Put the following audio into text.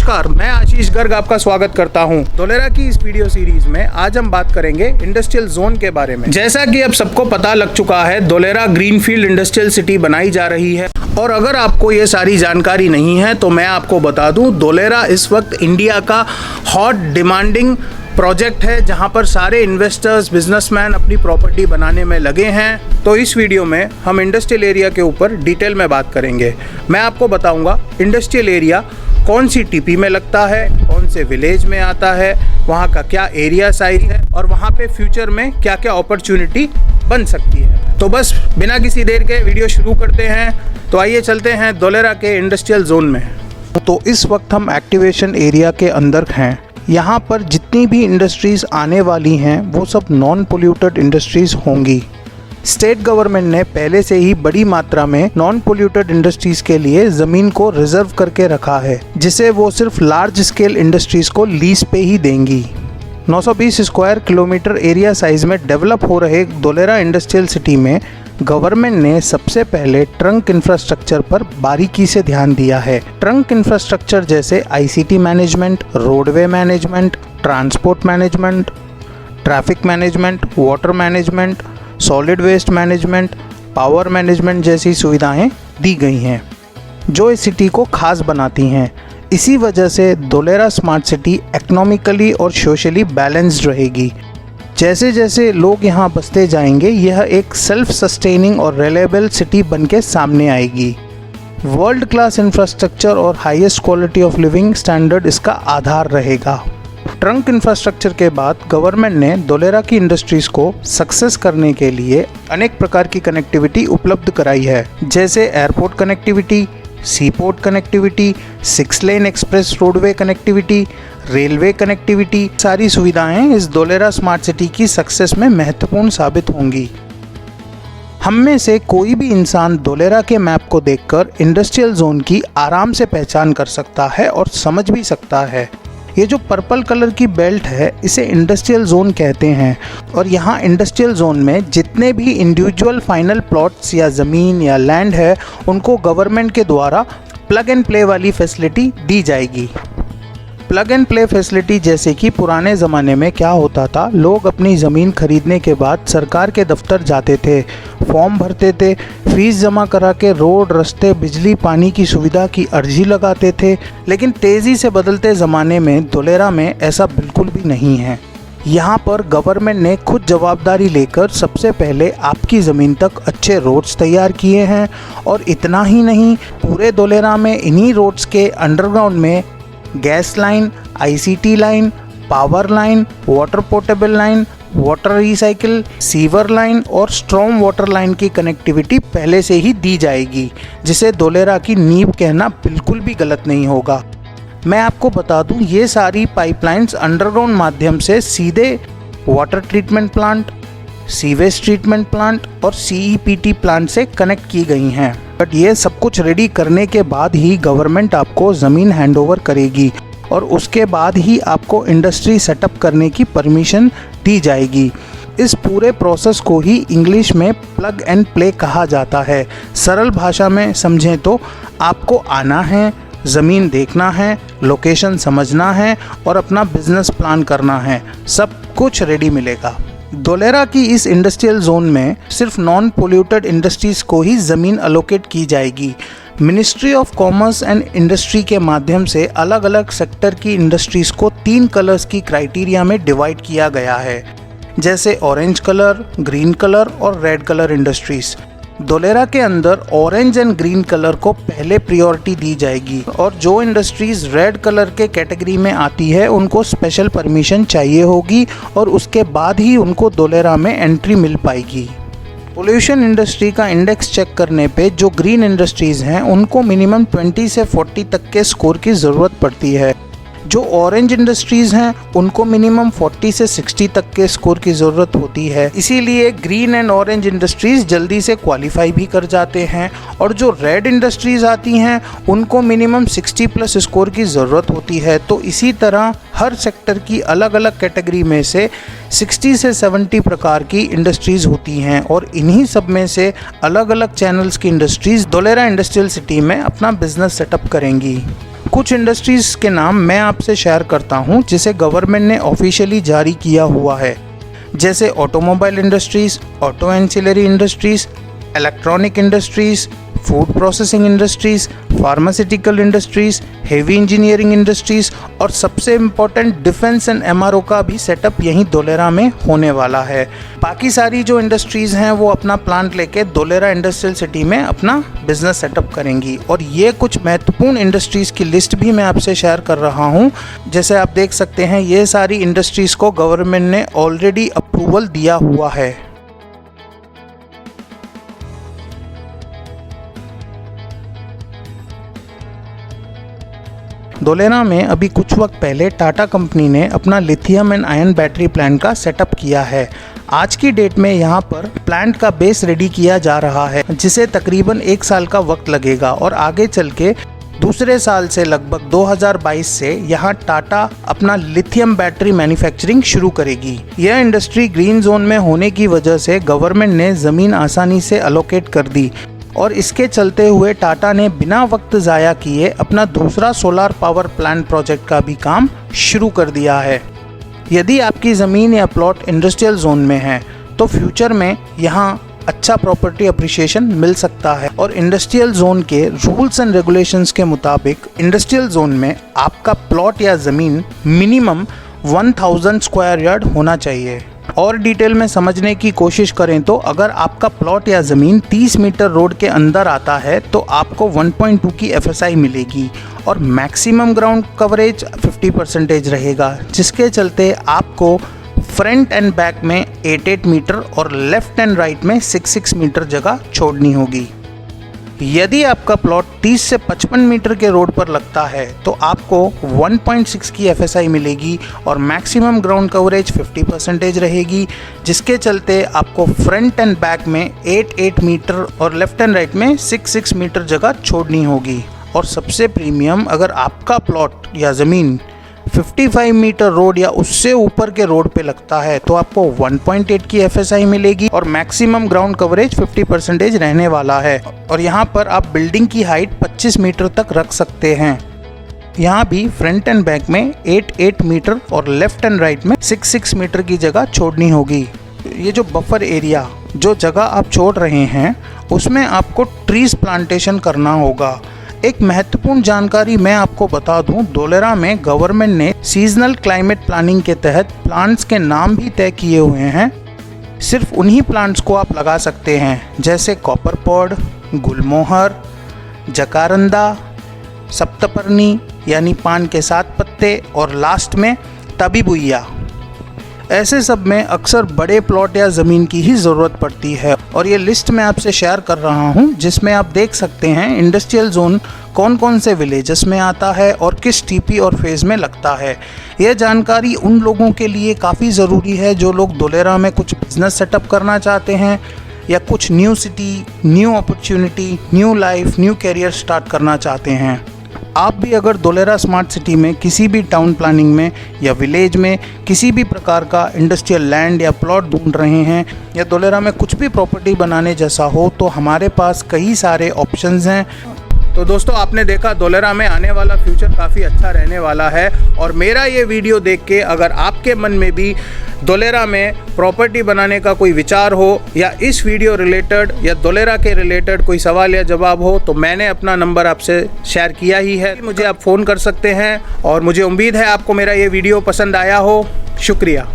नमस्कार, मैं आशीष गर्ग आपका स्वागत करता हूं। धोलेरा की इस वीडियो सीरीज में आज हम बात करेंगे इंडस्ट्रियल जोन के बारे में। जैसा कि अब सबको पता लग चुका है, धोलेरा ग्रीनफील्ड इंडस्ट्रियल सिटी बनाई जा रही है। और अगर आपको ये सारी जानकारी नहीं है तो मैं आपको बता दूं, धोलेरा इस वक्त इंडिया का हॉट डिमांडिंग प्रोजेक्ट है, जहां पर सारे इन्वेस्टर्स, बिजनेसमैन अपनी प्रॉपर्टी बनाने में लगे हैं। तो इस वीडियो में हम इंडस्ट्रियल एरिया के ऊपर डिटेल में बात करेंगे। मैं आपको बताऊंगा इंडस्ट्रियल एरिया कौन सी टीपी में लगता है, कौन से विलेज में आता है, वहाँ का क्या एरिया साइज है और वहाँ पे फ्यूचर में क्या क्या अपॉर्चुनिटी बन सकती है। तो बस बिना किसी देर के वीडियो शुरू करते हैं। तो आइए चलते हैं धोलेरा के इंडस्ट्रियल जोन में। तो इस वक्त हम एक्टिवेशन एरिया के अंदर हैं। यहाँ पर जितनी भी इंडस्ट्रीज़ आने वाली हैं वो सब नॉन पोल्यूटेड इंडस्ट्रीज़ होंगी। स्टेट गवर्नमेंट ने पहले से ही बड़ी मात्रा में नॉन पोल्यूटेड इंडस्ट्रीज़ के लिए ज़मीन को रिजर्व करके रखा है, जिसे वो सिर्फ लार्ज स्केल इंडस्ट्रीज़ को लीज पे ही देंगी। 920 स्क्वायर किलोमीटर एरिया साइज में डेवलप हो रहे धोलेरा इंडस्ट्रियल सिटी में गवर्नमेंट ने सबसे पहले ट्रंक इंफ्रास्ट्रक्चर पर बारीकी से ध्यान दिया है। ट्रंक इंफ्रास्ट्रक्चर जैसे ICT management, roadway management, transport management, traffic management, water management, solid waste management, power management जैसी सुविधाएं दी गई हैं, जो इस सिटी को खास बनाती हैं। इसी वजह से धोलेरा स्मार्ट सिटी इकोनॉमिकली और सोशली बैलेंस्ड रहेगी। जैसे जैसे लोग यहाँ बसते जाएंगे, यह एक सेल्फ सस्टेनिंग और रिलायबल सिटी बनके सामने आएगी। वर्ल्ड क्लास इंफ्रास्ट्रक्चर और highest quality of living standard इसका आधार रहेगा। ट्रंक इंफ्रास्ट्रक्चर के बाद गवर्नमेंट ने धोलेरा की इंडस्ट्रीज़ को सक्सेस करने के लिए अनेक प्रकार की कनेक्टिविटी उपलब्ध कराई है, जैसे airport connectivity, sea port connectivity, 6 lane express roadway connectivity, railway connectivity. सारी सुविधाएं इस धोलेरा स्मार्ट सिटी की सक्सेस में महत्वपूर्ण साबित होंगी। हम में से कोई भी इंसान धोलेरा के मैप को देखकर इंडस्ट्रियल जोन की आराम से पहचान कर सकता है और समझ भी सकता है। ये जो पर्पल कलर की बेल्ट है, इसे इंडस्ट्रियल जोन कहते हैं। और यहाँ इंडस्ट्रियल जोन में जितने भी इंडिविजुअल फाइनल प्लॉट्स या ज़मीन या लैंड है, उनको गवर्नमेंट के द्वारा प्लग एंड प्ले वाली फैसिलिटी दी जाएगी। प्लग एंड प्ले फैसिलिटी जैसे कि पुराने ज़माने में क्या होता था, लोग अपनी ज़मीन खरीदने के बाद सरकार के दफ्तर जाते थे, फॉर्म भरते थे, फीस जमा करा के रोड, रास्ते, बिजली, पानी की सुविधा की अर्जी लगाते थे। लेकिन तेज़ी से बदलते ज़माने में धोलेरा में ऐसा बिल्कुल भी नहीं है। यहाँ पर गवर्नमेंट ने खुद जवाबदारी लेकर सबसे पहले आपकी ज़मीन तक अच्छे रोड्स तैयार किए हैं। और इतना ही नहीं, पूरे धोलेरा में इन्हीं रोड्स के अंडरग्राउंड में gas line, ICT line, power line, water portable line, water recycle, sewer line और स्ट्रॉम वाटर लाइन की कनेक्टिविटी पहले से ही दी जाएगी, जिसे धोलेरा की नींव कहना बिल्कुल भी गलत नहीं होगा। मैं आपको बता दूं, ये सारी पाइपलाइंस अंडरग्राउंड माध्यम से सीधे water treatment plant, sewage treatment plant और सीईपीटी प्लांट से कनेक्ट की गई हैं। बट ये सब कुछ रेडी करने के बाद ही गवर्नमेंट आपको ज़मीन हैंडओवर करेगी और उसके बाद ही आपको इंडस्ट्री सेटअप करने की परमिशन दी जाएगी। इस पूरे प्रोसेस को ही इंग्लिश में प्लग एंड प्ले कहा जाता है। सरल भाषा में समझें तो आपको आना है, ज़मीन देखना है, लोकेशन समझना है और अपना बिजनेस प्लान करना है। सब कुछ रेडी मिलेगा। धोलेरा की इस इंडस्ट्रियल जोन में सिर्फ नॉन पोल्यूटेड इंडस्ट्रीज़ को ही ज़मीन अलोकेट की जाएगी। Ministry of commerce and industry के माध्यम से अलग अलग सेक्टर की इंडस्ट्रीज़ को 3 कलर्स की क्राइटेरिया में डिवाइड किया गया है, जैसे ऑरेंज कलर, ग्रीन कलर और रेड कलर इंडस्ट्रीज़। धोलेरा के अंदर ऑरेंज एंड ग्रीन कलर को पहले प्रायोरिटी दी जाएगी और जो इंडस्ट्रीज़ रेड कलर के कैटेगरी में आती है उनको स्पेशल परमिशन चाहिए होगी और उसके बाद ही उनको धोलेरा में एंट्री मिल पाएगी। पोल्यूशन इंडस्ट्री का इंडेक्स चेक करने पे जो ग्रीन इंडस्ट्रीज़ हैं उनको मिनिमम 20 से 40 तक के स्कोर की ज़रूरत पड़ती है। जो ऑरेंज इंडस्ट्रीज़ हैं उनको मिनिमम 40 से 60 तक के स्कोर की ज़रूरत होती है। इसीलिए ग्रीन एंड ऑरेंज इंडस्ट्रीज़ जल्दी से क्वालिफाई भी कर जाते हैं और जो रेड इंडस्ट्रीज़ आती हैं उनको मिनिमम 60 प्लस स्कोर की ज़रूरत होती है। तो इसी तरह हर सेक्टर की अलग अलग कैटेगरी में से 60 से 70 प्रकार की इंडस्ट्रीज़ होती हैं और इन्हीं सब में से अलग अलग चैनल्स की इंडस्ट्रीज़ धोलेरा इंडस्ट्रियल सिटी में अपना बिजनेस सेटअप करेंगी। कुछ इंडस्ट्रीज़ के नाम मैं आपसे शेयर करता हूं जिसे गवर्नमेंट ने ऑफिशियली जारी किया हुआ है, जैसे automobile industries, auto ancillary industries, electronic industries, food processing industries, pharmaceutical industries, heavy engineering industries और सबसे इम्पोर्टेंट डिफेंस एंड एमआरओ का भी सेटअप यहीं धोलेरा में होने वाला है। बाकी सारी जो इंडस्ट्रीज़ हैं वो अपना प्लांट लेके धोलेरा इंडस्ट्रियल सिटी में अपना बिजनेस सेटअप करेंगी। और ये कुछ महत्वपूर्ण इंडस्ट्रीज़ की लिस्ट भी मैं आपसे शेयर कर रहा हूँ। जैसे आप देख सकते हैं ये सारी इंडस्ट्रीज़ को गवर्नमेंट ने ऑलरेडी अप्रूवल दिया हुआ है। धोलेरा में अभी कुछ वक्त पहले टाटा कंपनी ने अपना lithium and ion battery plant का सेटअप किया है। आज की डेट में यहाँ पर प्लांट का बेस रेडी किया जा रहा है, जिसे तकरीबन 1 साल का वक्त लगेगा और आगे चल के दूसरे साल से लगभग 2022 से यहाँ टाटा अपना लिथियम बैटरी मैन्युफैक्चरिंग शुरू करेगी। यह इंडस्ट्री ग्रीन जोन में होने की वजह से गवर्नमेंट ने ज़मीन आसानी से अलोकेट कर दी और इसके चलते हुए टाटा ने बिना वक्त ज़ाया किए अपना दूसरा सोलार पावर प्लांट प्रोजेक्ट का भी काम शुरू कर दिया है। यदि आपकी ज़मीन या प्लॉट इंडस्ट्रियल जोन में है तो फ्यूचर में यहाँ अच्छा प्रॉपर्टी अप्रिशिएशन मिल सकता है। और इंडस्ट्रियल जोन के रूल्स एंड रेगुलेशंस के मुताबिक इंडस्ट्रियल जोन में आपका प्लॉट या ज़मीन मिनिमम 1000 स्क्वायर यार्ड होना चाहिए। और डिटेल में समझने की कोशिश करें तो अगर आपका प्लॉट या ज़मीन 30 मीटर रोड के अंदर आता है तो आपको 1.2 की FSI मिलेगी और मैक्सिमम ग्राउंड कवरेज 50% रहेगा, जिसके चलते आपको फ्रंट एंड बैक में 8 मीटर और लेफ्ट एंड राइट में 6 मीटर जगह छोड़नी होगी। यदि आपका प्लॉट 30 से 55 मीटर के रोड पर लगता है तो आपको 1.6 की FSI मिलेगी और मैक्सिमम ग्राउंड कवरेज 50% रहेगी, जिसके चलते आपको फ्रंट एंड बैक में 8 मीटर और लेफ्ट एंड राइट में 6 मीटर जगह छोड़नी होगी। और सबसे प्रीमियम, अगर आपका प्लॉट या ज़मीन 55 मीटर रोड या उससे ऊपर के रोड पे लगता है तो आपको 1.8 की FSI मिलेगी और मैक्सिमम ग्राउंड कवरेज 50% रहने वाला है। और यहाँ पर आप बिल्डिंग की हाइट 25 मीटर तक रख सकते हैं। यहाँ भी फ्रंट एंड बैक में 8 मीटर और लेफ्ट एंड राइट में 6 मीटर की जगह छोड़नी होगी। ये जो बफर एरिया, जो जगह आप छोड़ रहे हैं, उसमें आपको ट्रीज प्लांटेशन करना होगा। एक महत्वपूर्ण जानकारी मैं आपको बता दूं, धोलेरा में गवर्नमेंट ने सीजनल क्लाइमेट प्लानिंग के तहत प्लांट्स के नाम भी तय किए हुए हैं। सिर्फ उन्हीं प्लांट्स को आप लगा सकते हैं, जैसे कॉपर पॉड, गुलमोहर, जकारंदा, सप्तपर्णी यानी पान के 7 पत्ते और लास्ट में तबीबुइया। ऐसे सब में अक्सर बड़े प्लॉट या ज़मीन की ही ज़रूरत पड़ती है और ये लिस्ट मैं आपसे शेयर कर रहा हूँ, जिसमें आप देख सकते हैं इंडस्ट्रियल जोन कौन कौन से विलेजेस में आता है और किस TP और फेज़ में लगता है। यह जानकारी उन लोगों के लिए काफ़ी ज़रूरी है जो लोग धोलेरा में कुछ बिजनेस सेटअप करना चाहते हैं या कुछ new city, new opportunity, new life, new career start करना चाहते हैं। आप भी अगर धोलेरा स्मार्ट सिटी में किसी भी टाउन प्लानिंग में या विलेज में किसी भी प्रकार का इंडस्ट्रियल लैंड या प्लॉट ढूंढ रहे हैं या धोलेरा में कुछ भी प्रॉपर्टी बनाने जैसा हो तो हमारे पास कई सारे ऑप्शंस हैं। तो दोस्तों, आपने देखा धोलेरा में आने वाला फ्यूचर काफ़ी अच्छा रहने वाला है। और मेरा ये वीडियो देख के अगर आपके मन में भी धोलेरा में प्रॉपर्टी बनाने का कोई विचार हो या इस वीडियो रिलेटेड या धोलेरा के रिलेटेड कोई सवाल या जवाब हो तो मैंने अपना नंबर आपसे शेयर किया ही है, मुझे आप फ़ोन कर सकते हैं। और मुझे उम्मीद है आपको मेरा ये वीडियो पसंद आया हो। शुक्रिया।